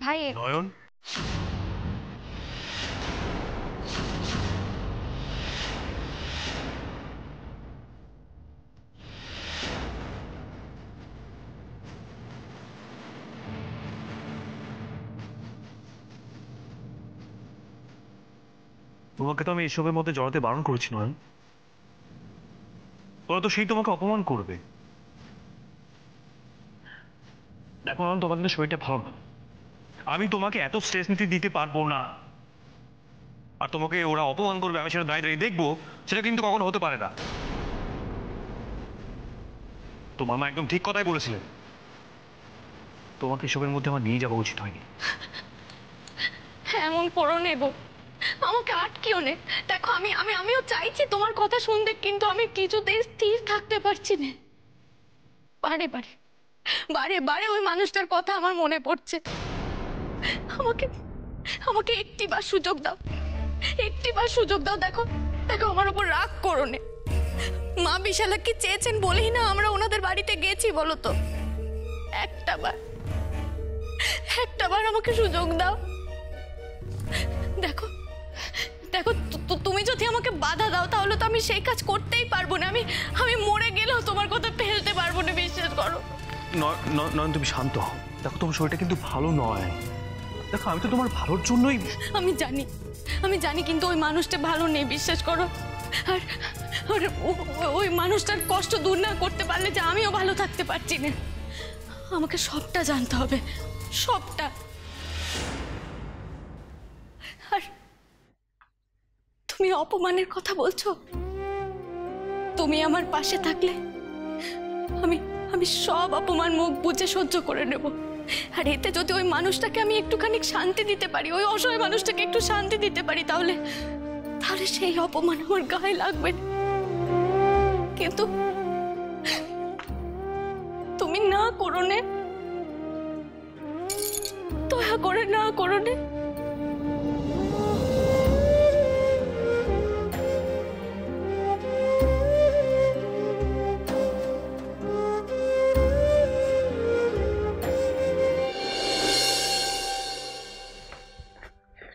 ভাই নয়ন, তোমাকে তো আমি এসবের মধ্যে জড়াতে বারণ করেছি নয়ন। ওরা তো সেই তোমাকে অপমান করবে। দেখো নয়ন, তোমার কিন্তু শরীরটা ভালো না। আমি তোমাকে এত স্ট্রেস নিতে দিতে পারবো না। আর তোমাকে ওরা অপমান করবে আমি সেটা দাঁড়িয়ে দাঁড়িয়ে দেখবো, সেটা কিন্তু কখনো হতে পারে না। তোমার মা একদম ঠিক কথাই বলেছিলেন, তোমাকে এসবের মধ্যে আমার নিয়ে যাওয়া উচিত হয়নি। এমন করো নেব, আমাকে আটকিও নে। দেখো আমি আমি আমিও চাইছি তোমার কথা শুনতে, কিন্তু আমি কিছুতেই স্থির থাকতে পারছি না। বারে বারে বারে বারে ওই মানুষটার কথা আমার মনে পড়ছে। আমাকে আমাকে একটিবার সুযোগ দাও, একটিবার সুযোগ দাও। দেখো দেখো আমার উপর রাগ করো না। মা বিশালা কি চেয়েছেন বলেই না আমরা ওনাদের বাড়িতে গেছি, বলো তো। একটাবার একটাবার আমাকে সুযোগ দাও। দেখো দেখো তুমি যদি আমাকে বাধা দাও তাহলে তো আমি সেই কাজ করতেই পারবো না। আমি আমি মরে গেলেও তোমার কথা ফেলতে পারবো না, বিশ্বাস করো। নয়ন, তুমি শান্ত হও। দেখো তোমার শরীরটা কিন্তু ভালো নয়। দেখো আমি তো তোমার ভালোর জন্যই। আমি জানি, আমি জানি, কিন্তু ওই মানুষটা ভালো নেই, বিশ্বাস করো। আর আর ওই মানুষটার কষ্ট দূর না করতে পারলে যে আমিও ভালো থাকতে পারছি না। আমাকে সবটা জানতে হবে, সবটা। আর তুমি অপমানের কথা বলছো, তুমি আমার পাশে থাকলে আমি আমি সব অপমান মুখ বুজে সহ্য করে নেব। আর এতে যদি ওই মানুষটাকে আমি একটুখানি শান্তি দিতে পারি, ওই অসহায় মানুষটাকে একটু শান্তি দিতে পারি, তাহলে তাহলে সেই অপমান আমার গায়ে লাগবে না। কিন্তু তুমি না করো নে, দয়া করে না করো নে।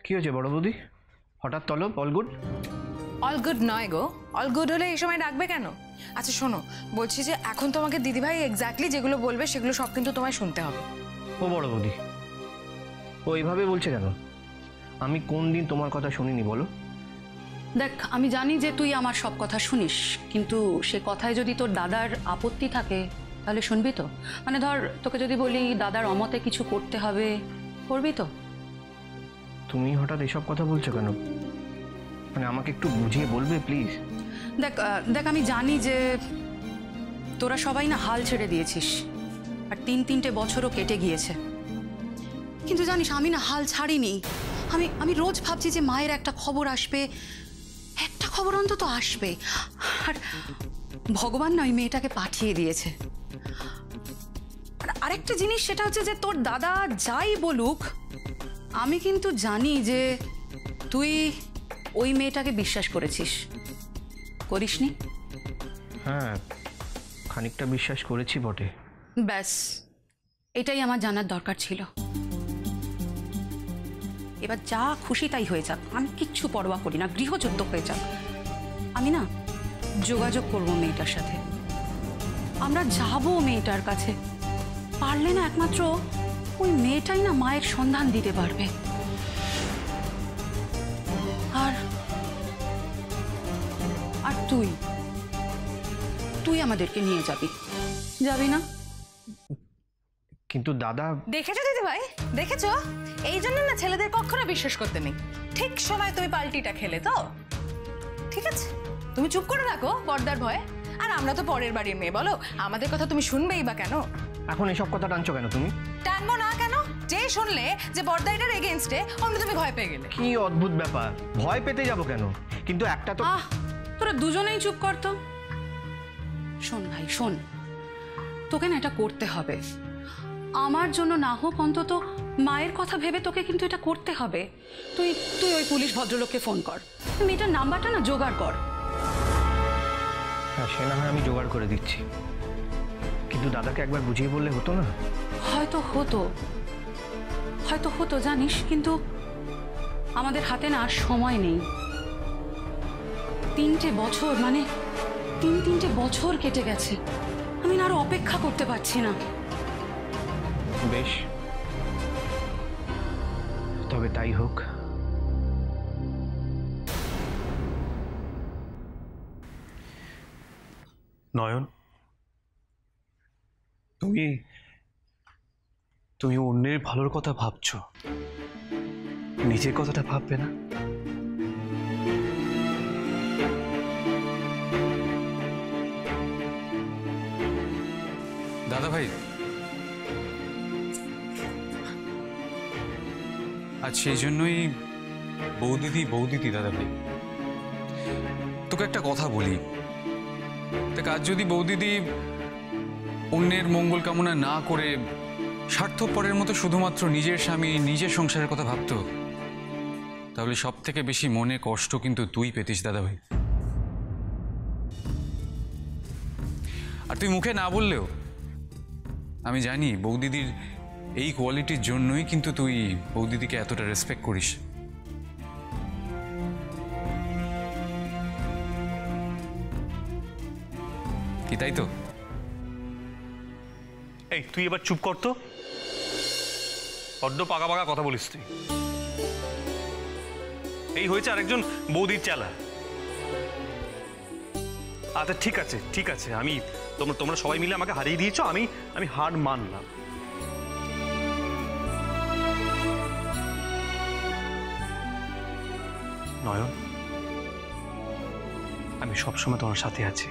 কি হয়েছে বড় বৌদি, হঠাৎ তলব? All good? অল গুড নয় গো, অল গুড হলে এই সময় ডাকবে কেন? আচ্ছা শোনো, বলছি যে এখন তোমাকে দিদিভাই এক্স্যাক্টলি যেগুলো বলবে সেগুলো সব কিন্তু তোমায় শুনতে হবে। ও বড় বৌদি, ও এইভাবে বলছে কেন? আমি কোন দিন তোমার কথা শুনিনি বলো? দেখ, আমি জানি যে তুই আমার সব কথা শুনিস, কিন্তু সে কথায় যদি তোর দাদার আপত্তি থাকে তাহলে শুনবি তো? মানে ধর, তোকে যদি বলি দাদার অমতে কিছু করতে হবে, করবি তো? তুমি হঠাৎ এসব কথা বলছো কেন? মানে আমাকে একটু বুঝিয়ে বলবে প্লিজ? দেখ দেখ আমি জানি যে তোরা সবাই না হাল ছেড়ে দিয়েছিস, আর 3-3টে বছরও কেটে গিয়েছে, কিন্তু জানিস আমি না হাল ছাড়িনি। আমি আমি রোজ ভাবছি যে মায়ের একটা খবর আসবে, একটা খবর অন্তত আসবে। আর ভগবান না ওই মেয়েটাকে পাঠিয়ে দিয়েছে। আর আরেকটা জিনিস, সেটা হচ্ছে যে তোর দাদা যাই বলুক, আমি কিন্তু জানি যে তুই ওই মেয়েটাকে বিশ্বাস করেছিস, করিসনি? হ্যাঁ, খানিকটা বিশ্বাস করেছি বটে। ব্যাস, এটাই আমার জানার দরকার ছিল। এবার যা খুশি তাই হয়ে যাক, আমি কিচ্ছু পরোয়া করি না, গৃহযুদ্ধ হয়ে যাক। আমি না যোগাযোগ করবো মেয়েটার সাথে, আমরা যাবো মেয়েটার কাছে। পারলে না একমাত্র ওই মেয়েটাই না মায়ের সন্ধান দিতে পারবে। আর আর তুই তুই আমাদেরকে নিয়ে যাবি, যাবি না? কিন্তু দাদা। দেখেছো দিদিভাই, দেখেছো? এই জন্য না ছেলেদের কখনো বিশ্বাস করতে নেই। ঠিক সময় তুমি পাল্টিটা খেলে তো। ঠিক আছে, তুমি চুপ করে রাখো পর্দার ভয়ে। আর আমরা তো পরের বাড়ির মেয়ে, বলো আমাদের কথা তুমি শুনবেই বা কেন? এখন এসব কথা টানছো কেন তুমি? টানবো না কেন? যে শুনলে যে পর্দা এটার এগেইনস্টে, অন্য তুমি ভয় পেয়ে গেলে। কি অদ্ভুত ব্যাপার, ভয় পেতে যাবো কেন? কিন্তু একটা তো। তোরা দুজনেই চুপ কর তো। শোন ভাই শোন, তোকে না এটা করতে হবে। আমার জন্য না হোক, অন্তত মায়ের কথা ভেবে তোকে কিন্তু এটা করতে হবে। তুই তুই ওই পুলিশ ভদ্রলোককে ফোন কর, মেয়েটার নাম্বারটা না জোগাড় কর। হ্যাঁ, সে না হয় আমি জোগাড় করে দিচ্ছি, কিন্তু দাদাকে একবার বুঝিয়ে বললে হতো না? হয়তো হতো, হয়তো হতো জানিস, কিন্তু আমাদের হাতে না আর সময় নেই। 3টে বছর, মানে 3টে বছর কেটে গেছে। আমি না আরো অপেক্ষা করতে পারছি না। বেশ, তবে তাই হোক। নয়ন, তুমি তুমি অন্যের ভালোর কথা ভাবছো, নিজের কথাটা ভাববে না? দাদা ভাই, আজ সেই জন্যই বৌদিদি বৌদিদি দাদা ভাই, তোকে একটা কথা বলি। দেখ, আজ যদি বৌদিদি অন্যের মঙ্গল কামনা না করে স্বার্থপরের মতো শুধুমাত্র নিজের স্বামী নিজের সংসারের কথা ভাবতো, তাহলে সব থেকে বেশি মনে কষ্ট কিন্তু তুই পেতিস দাদা ভাই। আর তুই মুখে না বললেও আমি জানি বৌদিদির এই কোয়ালিটির জন্যই কিন্তু তুই বৌদিদিকে এতটা রেসপেক্ট করিস। কি তাই তো? এই তুই এবার চুপ কর তো, বড্ড পাকা পাকা কথা বলিস তুই। এই হয়েছে আরেকজন বৌদির চালা। আচ্ছা ঠিক আছে ঠিক আছে, আমি তোমরা সবাই মিলে আমাকে হারিয়ে দিয়েছো, আমি হার মানলাম। নয়ন, আমি সবসময় তোমার সাথে আছি।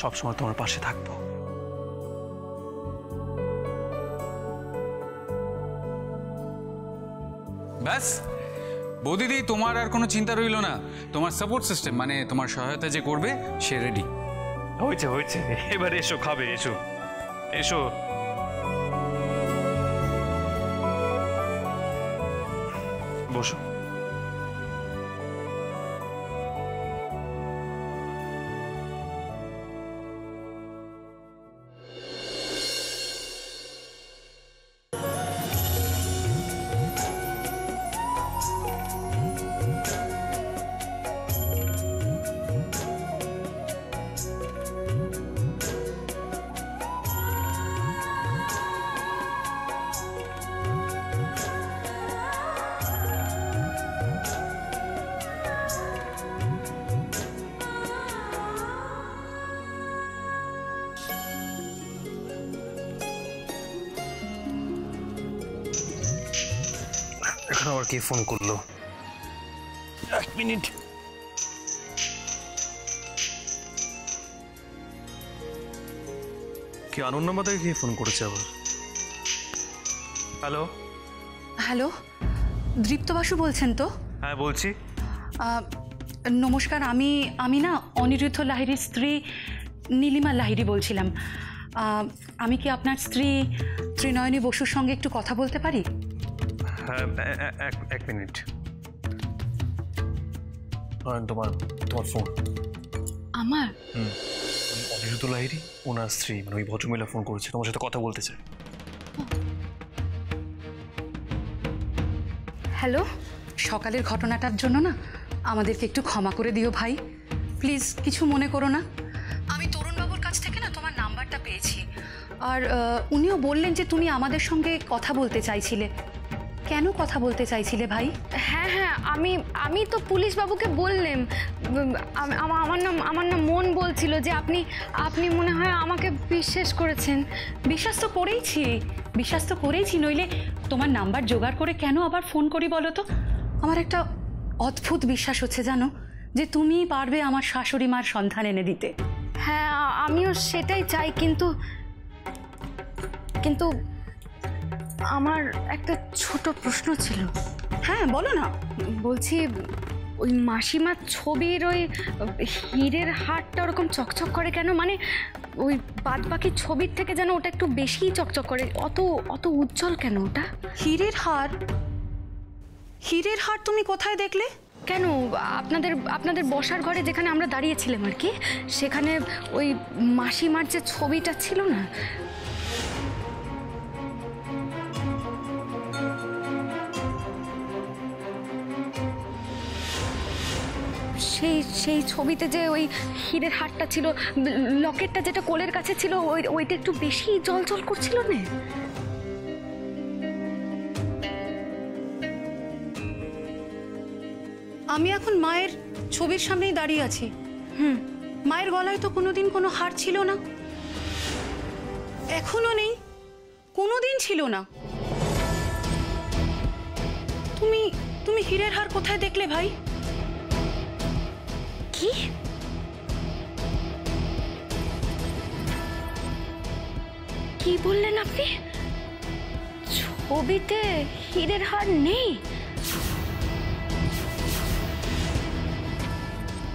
সবসময় তোমার পাশে থাকবো। ব্যাস বৌদিদি, তোমার আর কোনো চিন্তা রইল না। তোমার সাপোর্ট সিস্টেম, মানে তোমার সহায়তা যে করবে সে রেডি। হয়েছে হয়েছে, এবার এসো, খাবে, এসো এসো। বসো। এখন আবার কে ফোন করলো? 1 মিনিট। কি আনন্দ নাম্বার থেকে কে ফোন করেছে আবার? হ্যালো হ্যালো, দৃপ্ত বাসু বলছেন তো? হ্যাঁ বলছি। নমস্কার, আমি না অনিরুদ্ধ লাহিড়ীর স্ত্রী নীলিমা লাহিড়ী বলছিলাম। আমি কি আপনার স্ত্রী ত্রিনয়নী বসুর সঙ্গে একটু কথা বলতে পারি? হ্যাঁ, 1 মিনিট। তোমার ফোন। আমার অনিরুদ্ধ লাহিড়ী ওনার স্ত্রী, মানে ওই ভদ্রমহিলা ফোন করেছে, তোমার সাথে কথা বলতে চায়। হ্যালো, সকালের ঘটনাটার জন্য না আমাদেরকে একটু ক্ষমা করে দিও ভাই, প্লিজ কিছু মনে করো না। আমি তরুণবাবুর কাছ থেকে না তোমার নাম্বারটা পেয়েছি, আর উনিও বললেন যে তুমি আমাদের সঙ্গে কথা বলতে চাইছিলে। কেন কথা বলতে চাইছিলে ভাই? হ্যাঁ হ্যাঁ, আমি তো পুলিশ বাবুকে বললাম। আমার নাম মন বলছিল যে আপনি মনে হয় আমাকে বিশ্বাস করেছেন। বিশ্বাস তো করেইছি, নইলে তোমার নাম্বার জোগাড় করে কেন আবার ফোন করি বলো তো? আমার একটা অদ্ভুত বিশ্বাস হচ্ছে জানো, যে তুমিই পারবে আমার শাশুড়ি মার সন্ধান এনে দিতে। হ্যাঁ, আমিও সেটাই চাই, কিন্তু আমার একটা ছোট প্রশ্ন ছিল। হ্যাঁ বলো না। বলছি, ওই মাসিমার ছবির ওই হীরের হারটা ওরকম চকচক করে কেন? মানে ওই বাদ বাকি ছবির থেকে যেন ওটা একটু বেশিই চকচক করে, অত উজ্জ্বল কেন ওটা? হীরের হার তুমি কোথায় দেখলে? কেন আপনাদের আপনাদের বসার ঘরে যেখানে আমরা দাঁড়িয়েছিলাম আর কি, সেখানে ওই মাসিমার যে ছবিটা ছিল না, সেই সেই ছবিতে যে ওই হীরের হারটা ছিল, লকেটটা যেটা কোলের কাছে ছিল, ওইটা একটু বেশি জল জল করছিল না? আমি এখন মায়ের ছবির সামনেই দাঁড়িয়ে আছি। মায়ের গলায় তো কোনোদিন কোনো হার ছিল না, এখনো নেই, কোনোদিন ছিল না। তুমি তুমি হীরের হার কোথায় দেখলে ভাই? কি কি বললেন আপনি? ছবিতে হীরের হার নেই?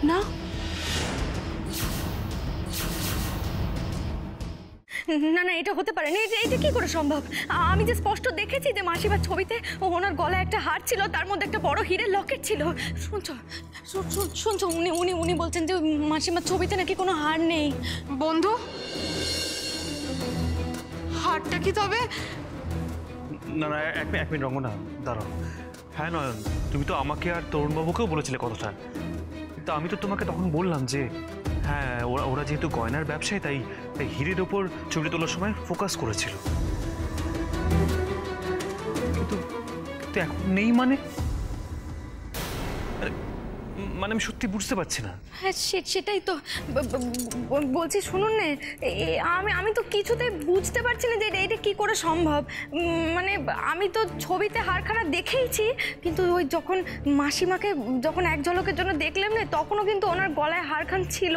না, না না, এটা হতে পারে না। এটা কি করে সম্ভব? আমি যে স্পষ্ট দেখেছি যে মাসিমার ছবিতে ওনার গলায় একটা হার ছিল, তার মধ্যে একটা বড় হীরের লকেট ছিল। শুনছো উনি উনি উনি বলছেন যে মাসিমার ছবিতে নাকি কোনো হার নেই। বন্ধু, হারটা কি তবে? না না, এক মিনিট রঙ্গনা, দাঁড়াও। হ্যাঁ নয়ন, তুমি তো আমাকে আর তরুণবাবুকেও বলেছিলে কথাটা, কিন্তু আমি তো তোমাকে তখন বললাম যে হ্যাঁ, ওরা যেহেতু গয়নার ব্যবসায়ী, তাই হীরের ওপর ছবি তোলার সময় ফোকাস করেছিল। কিন্তু এখন নেই মানে আমি সত্যি বুঝতে পারছি না। হ্যাঁ সেটাই তো বলছি, শুনুন না, আমি তো কিছুতেই বুঝতে পারছি না যে এটা কি করে সম্ভব। মানে আমি তো ছবিতে হারখানা দেখেইছি, কিন্তু ওই যখন মাসিমাকে যখন এক ঝলকের জন্য দেখলাম না, তখনও কিন্তু ওনার গলায় হারখান ছিল।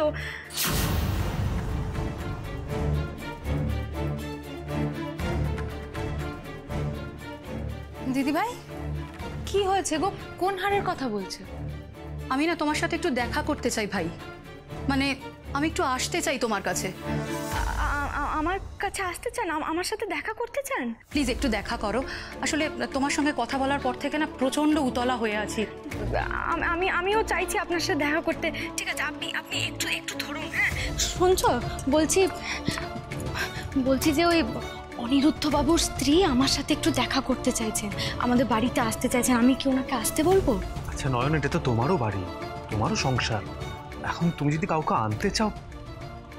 দিদি ভাই, কি হয়েছে গো? কোন হারের কথা বলছো? আমি না তোমার সাথে একটু দেখা করতে চাই ভাই, মানে আমি একটু আসতে চাই তোমার কাছে। আমার কাছে আসতে চান? আমার সাথে দেখা করতে চান? প্লিজ একটু দেখা করো। আসলে তোমার সঙ্গে কথা বলার পর থেকে না প্রচন্ড উতলা হয়ে আছি। আমিও চাইছি আপনার সাথে দেখা করতে। ঠিক আছে, আপনি আপনি একটু একটু ধরুন। হ্যাঁ শুনছো, বলছি যে ওই অনিরুদ্ধ বাবুর স্ত্রী আমার সাথে একটু দেখা করতে চাইছেন, আমাদের বাড়িতে আসতে চাইছেন। আমি কি ওনাকে আসতে বলবো? আচ্ছা নয়ন, এটা তো তোমারও বাড়ি, তোমারও সংসার। এখন তুমি যদি কাউকে আনতে চাও,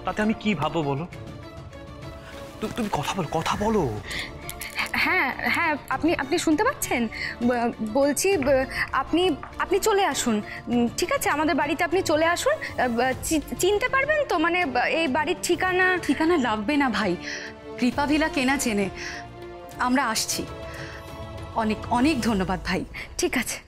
তাতে আমি কি ভাবো বলো? তুমি কথা বলো। হ্যাঁ হ্যাঁ, আপনি শুনতে পাচ্ছেন? বলছি আপনি চলে আসুন। ঠিক আছে, আমাদের বাড়িতে আপনি চলে আসুন। চিনতে পারবেন তো, মানে এই বাড়ির ঠিকানা লাগবে না ভাই, কৃপা ভিলা কেনা চেনে। আমরা আসছি। অনেক অনেক ধন্যবাদ ভাই। ঠিক আছে।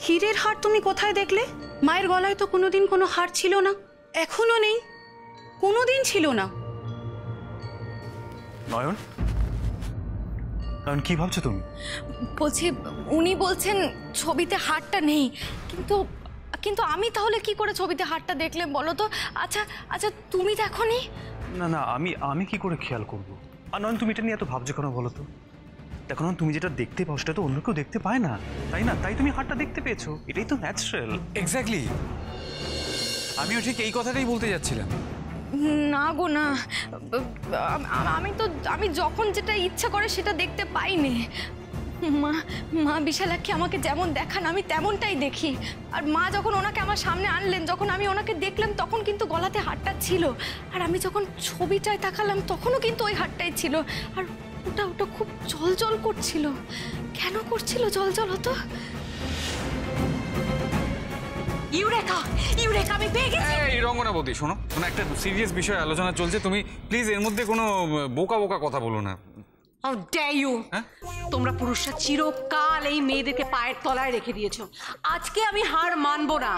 হীরের হার তুমি কোথায় দেখলে? মায়ের গলায় তো কোনোদিন কোনো হার ছিল না, এখনো নেই, কোনোদিন ছিল না। নয়ন, কি ভাবছো তুমি? বলছি উনি বলছেন ছবিতে হারটা নেই, কিন্তু কিন্তু আমি তাহলে কি করে ছবিতে হারটা দেখলাম বলো তো? আচ্ছা আচ্ছা, তুমি দেখোনি? না না, আমি কি করে খেয়াল করবো? আর নয়ন, তুমি এটা নিয়ে এত ভাবছো কেন বলো তো? দেখো না, তুমি যেটা দেখতে পাও সেটা তো অন্য কেউ দেখতে পায় না, তাই না? তাই তুমি হারটা দেখতে পেয়েছো, এটাই তো ন্যাচারাল। এক্স্যাক্টলি, আমিও ঠিক এই কথাটাই বলতে যাচ্ছিলাম। না গো না, আমি যখন যেটা ইচ্ছা করে সেটা দেখতে পাইনি। মা বিশালাক্ষী আমাকে যেমন দেখান আমি তেমনটাই দেখি। আর মা যখন ওনাকে আমার সামনে আনলেন, যখন আমি ওনাকে দেখলাম, তখন কিন্তু গলাতে হারটা ছিল। আর আমি যখন ছবিটায় তাকালাম, তখনও কিন্তু ওই হারটাই ছিল। আর ওটা খুব জল জল করছিল। কেন করছিল জল জল হতো? ইউরেকা, আমি পেয়ে গেছি। এই রঙ্গনা বৌদি, শোনো, একটা সিরিয়াস বিষয়ে আলোচনা চলছে, তুমি প্লিজ এর মধ্যে কোনো বোকা বোকা কথা বলো না। How dare you! তোমরা পুরুষরা চিরকাল এই মেয়েদেরকে পায়ের তলায় রেখে দিয়েছো। আজকে আমি হার মানবো না।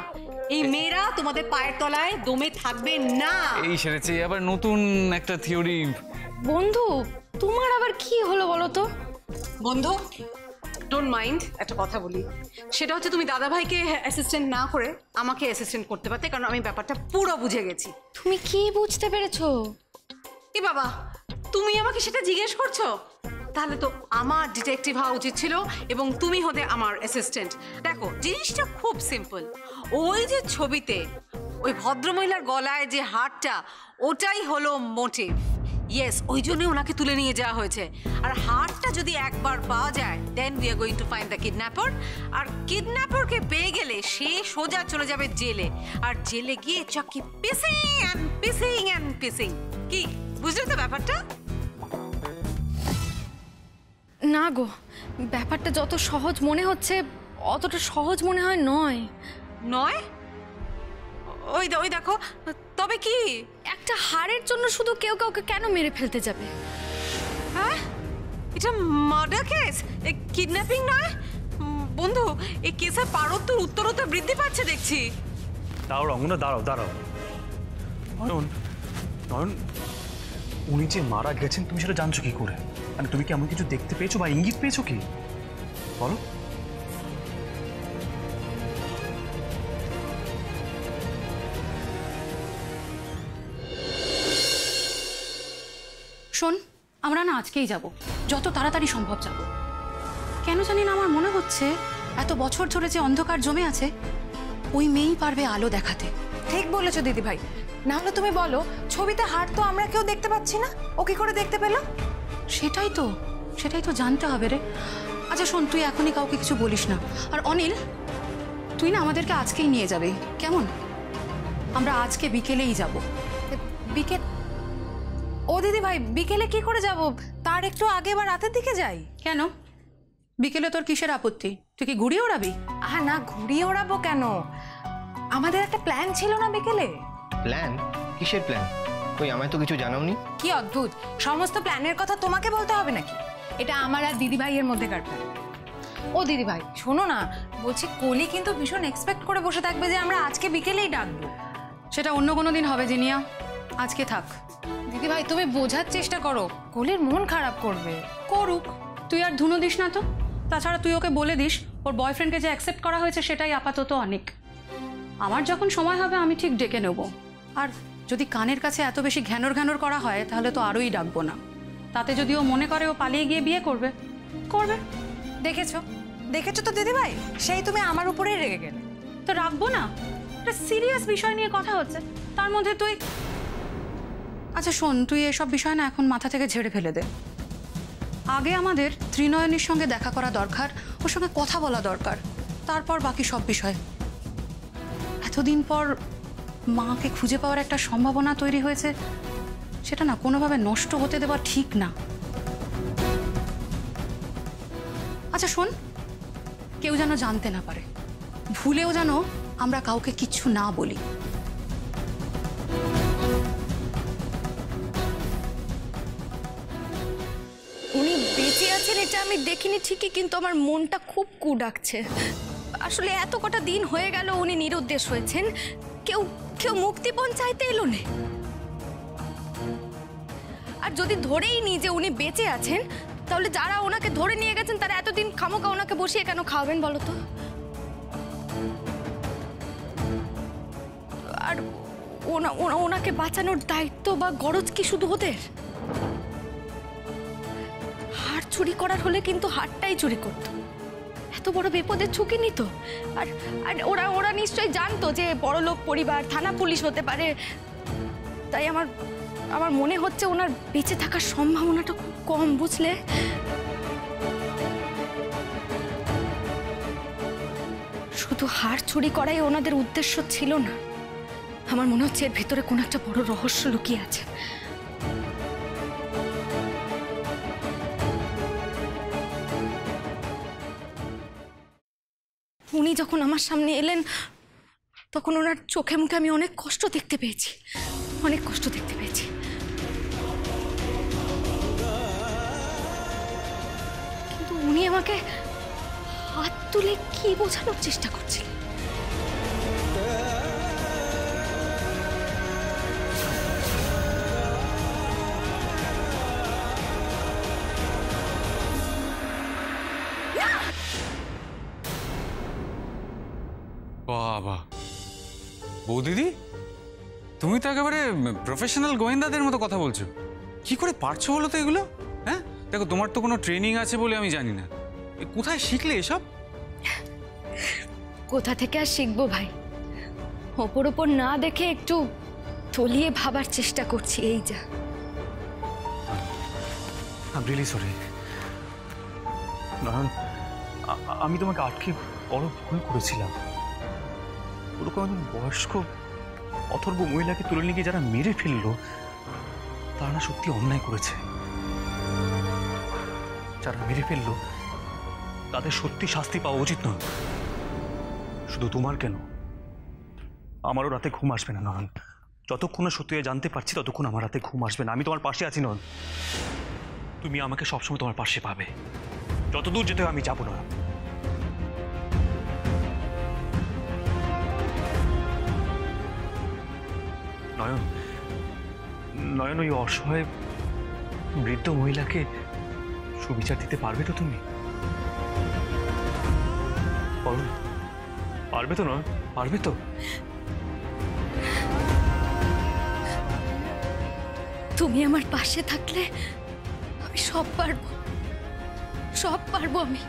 এই মেয়েরা তোমাদের পায়ের তলায় দমে থাকবে না। এই সেরেছে আবার নতুন একটা থিওরি। বন্ধু, তোমার আবার কি হলো বলো তো? বন্ধু, ডোন্ট মাইন্ড, একটা কথা বলি। সেটা হচ্ছে তুমি দাদাভাইকে অ্যাসিস্ট্যান্ট না করে আমাকে অ্যাসিস্ট্যান্ট করতে পারতে, কারণ আমি ব্যাপারটা পুরো বুঝে গেছি। তুমি কি বুঝতে পেরেছো? এ বাবা, তুমি আমাকে সেটা জিজ্ঞেস করছো? তাহলে তো আমার ডিটেকটিভ হওয়া উচিত ছিল এবং তুমি হতে আমার অ্যাসিস্ট্যান্ট। দেখো জিনিসটা খুব সিম্পল। ওই যে ছবিতে ওই ভদ্রমহিলার গলায় যে হারটা, ওটাই হলো মোটিভ। ইয়েস, ওই জন্যই ওনাকে তুলে নিয়ে যাওয়া হয়েছে। আর হারটা যদি একবার পাওয়া যায়, then we are going to find the kidnapper. আর কিডন্যাপারকে পেয়ে গেলে সে সোজা চলে যাবে জেলে, আর জেলে গিয়ে চকি পিসিং অ্যান্ড পিসিং অ্যান্ড পিসিং। কি বুঝলে তো ব্যাপারটা? না গো, ব্যাপারটা যত সহজ মনে হচ্ছে অতটা সহজ মনে হয় নয়। নয়? ওই দেখো, তবে কি? একটা হারের জন্য শুধু কেউ কাউকে কেন মেরে ফেলতে যাবে? হ্যাঁ, এটা মার্ডার কেস, কিডন্যাপিং নয়। বন্ধু, এই কেসের পারত্য উত্তরোত্তর বৃদ্ধি পাচ্ছে দেখছি। দাঁড়াও রঙ্গনা, দাঁড়াও দাঁড়াও। নয়ন, নয়ন, উনি যে মারা গেছেন তুমি সেটা জানছো কি করে? মানে তুমি কি এমন কিছু দেখতে পেয়েছো বা ইঙ্গিত পেয়েছো কি? বলো। শোন, আমরা না আজকেই যাব, যত তাড়াতাড়ি সম্ভব যাব। কেন জানি না আমার মনে হচ্ছে এত বছর ধরে যে অন্ধকার জমে আছে, ওই মেয়েই পারবে আলো দেখাতে। ঠিক বলেছো দিদি ভাই। না হলে তুমি বলো, ছবিতে হার তো আমরা কেউ দেখতে পাচ্ছি না, ও কি করে দেখতে পেলো? সেটাই তো জানতে হবে রে। আচ্ছা শোন, তুই এখনই কাউকে কিছু বলিস না। আর অনিল, তুই না আমাদেরকে আজকেই নিয়ে যাবে, কেমন? আমরা আজকে বিকেলেই যাব। বিকেল? ও দিদি ভাই, বিকেলে কি করে যাব? তার একটু আগে বা রাতের দিকে যাই। কেন? বিকেলে তোর কিসের আপত্তি? তুই কি ঘুড়ি ওড়াবি? না, ঘুড়ি ওড়াবো কেন? আমাদের একটা প্ল্যান ছিল না বিকেলে? প্ল্যান? কিসের প্ল্যান? কই, আমায় তো কিছু জানাওনি। কি অদ্ভুত, সমস্ত প্ল্যানের কথা তোমাকে বলতে হবে নাকি? এটা আমার আর দিদি ভাইয়ের মধ্যেকার প্ল্যান। ও দিদি ভাই শোনো না, বলছি কলি কিন্তু ভীষণ এক্সপেক্ট করে বসে থাকবে যে আমরা আজকে বিকেলেই ডাকবো। সেটা অন্য কোনো দিন হবে জিনিয়া, আজকে থাক। দিদি ভাই তুমি বোঝার চেষ্টা করো, কলির মন খারাপ করবে। করুক, তুই আর ধুনো দিস না তো। তাছাড়া তুই ওকে বলে দিস ওর বয়ফ্রেন্ডকে যে অ্যাকসেপ্ট করা হয়েছে সেটাই আপাতত অনেক। আমার যখন সময় হবে আমি ঠিক ডেকে নেব। আর যদি কানের কাছে এত বেশি ঘ্যানর ঘ্যানর করা হয় তাহলে তো আরোই ডাকবো না। তাতে যদি ও মনে করে ও পালিয়ে গিয়ে বিয়ে করবে, করবে। দেখেছো তো দিদি ভাই, সেই তুমি আমার উপরেই রেগে গেলে। তো রাখবো না, একটা সিরিয়াস বিষয় নিয়ে কথা হচ্ছে, তার মধ্যে তুই। আচ্ছা শোন, তুই এসব বিষয় না এখন মাথা থেকে ঝেড়ে ফেলে দে। আগে আমাদের ত্রিনয়নীর সঙ্গে দেখা করা দরকার, ওর সঙ্গে কথা বলা দরকার, তারপর বাকি সব বিষয়। এতদিন পর মাকে খুঁজে পাওয়ার একটা সম্ভাবনা তৈরি হয়েছে, সেটা না কোনোভাবে নষ্ট হতে দেওয়া ঠিক না। আচ্ছা শোন, কেউ যেন জানতে না পারে, ভুলেও যেন আমরা কাউকে কিচ্ছু না বলি। উনি বেঁচে আছেন এটা আমি দেখিনি ঠিকই, কিন্তু আমার মনটা খুব কু ডাকছে। আসলে এত কটা দিন হয়ে গেল উনি নিরুদ্দেশ হয়েছেন, কেউ কেউ মুক্তিপণ চাইতে এলো না। আর যদি ধরেই নি যে উনি বেঁচে আছেন, তাহলে যারা ওনাকে ধরে নিয়ে গেছেন তারা এতদিন খামোকা ওনাকে বসিয়ে কেন খাওয়াবেন বলো তো? আর ওনাকে বাঁচানোর দায়িত্ব বা গরজ কি শুধু ওদের? হার চুরি করার হলে কিন্তু হারটাই চুরি করত, এত বড় বিপদের ঝুঁকি নিত। আর ওরা নিশ্চয়ই জানতো যে বড়লোক পরিবার, থানা পুলিশ হতে পারে। তাই আমার মনে হচ্ছে ওনার বেঁচে থাকার সম্ভাবনাটা খুব কম, বুঝলে? শুধু হার চুরি করাই ওনাদের উদ্দেশ্য ছিল না, আমার মনে হচ্ছে এর ভেতরে কোনো একটা বড় রহস্য লুকিয়ে আছে। উনি যখন আমার সামনে এলেন তখন ওনার চোখে মুখে আমি অনেক কষ্ট দেখতে পেয়েছি, অনেক কষ্ট দেখতে পেয়েছি। কিন্তু উনি আমাকে হাত তুলে কি বোঝানোর চেষ্টা করছিলেন? বাবা, বৌদিদি তুমি তো একেবারে প্রফেশনাল গোয়েন্দাদের মতো কথা বলছো। কি করে পারছো বলো তো এগুলো? হ্যাঁ, দেখো তোমার তো কোনো ট্রেনিং আছে বলে আমি জানি না, কোথায় শিখলে এসব? কোথা থেকে আর শিখবো ভাই, ওপর ওপর না দেখে একটু তলিয়ে ভাবার চেষ্টা করছি, এই যা। আই এম রিয়েলি সরি নয়ন, আমি তোমাকে আটকে বড় ভুল করেছিলাম। ওরকম একজন বয়স্ক অথর্ব মহিলাকে তুলে নিয়ে গিয়ে যারা মেরে ফেললো, তারা না সত্যি অন্যায় করেছে। যারা মেরে ফেললো তাদের সত্যি শাস্তি পাওয়া উচিত নয়। শুধু তোমার কেন, আমারও রাতে ঘুম আসবে না নয়ন। যতক্ষণ না সত্যি জানতে পারছি ততক্ষণ আমার রাতে ঘুম আসবে না। আমি তোমার পাশে আছি নয়ন, তুমি আমাকে সবসময় তোমার পাশে পাবে। যতদূর যেতে হয় আমি যাবো না। নয়ন, নয়ন, ওই অসহায় বৃদ্ধ মহিলাকে সুবিচার দিতে পারবে তো তুমি? পারবে তো নয়? পারবে তো? তুমি আমার পাশে থাকলে আমি সব পারবো, সব পারবো আমি।